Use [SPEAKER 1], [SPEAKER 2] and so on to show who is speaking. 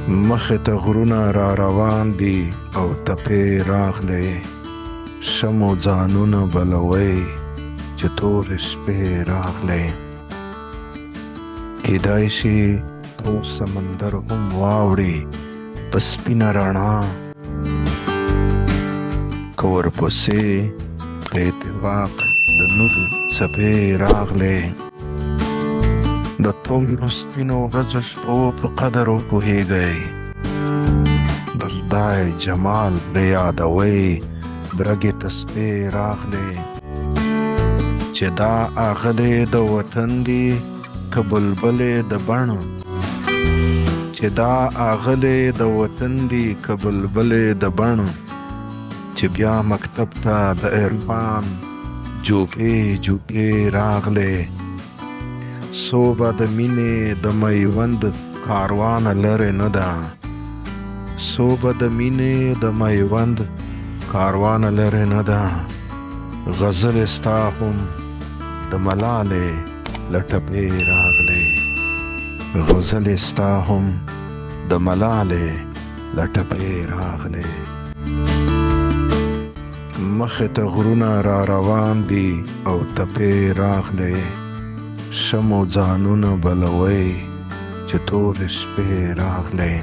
[SPEAKER 1] مخې ته غرونه را روان دي او تپې راغلې، شمو ځانونه بلوي چې تورې شپې راغلې. کیدای شي تور سمندر هم واوړي په سپینه رڼا، که ورپسې په اتفاق د نور څپې راغلې. د تورو سپینو ورځو شپو په قدر وپوهېږئ، د خدای جمال پرې یادوئ برګې تسبې راغلې. چې دا اغلې د وطن دي که بلبلې د بڼ، چې دا اغلې د وطن دي که بلبلې د بڼ. چې بیا مکتب ته د عرفان جوپې جوپې راغلې. صوبه د مینې د میوند کاروانه لرې نه ده، صوبه د مینې د میوند کاروانه لرې نه ده. غزل ستا هم د ملالې له ټپې راغلې، غزل ستا هم د ملالې له ټپې راغلې. مخې ته غرونه را روان دي او تپې راغلې، شمو ځانونه بلوي چې تورې شپې راغلې.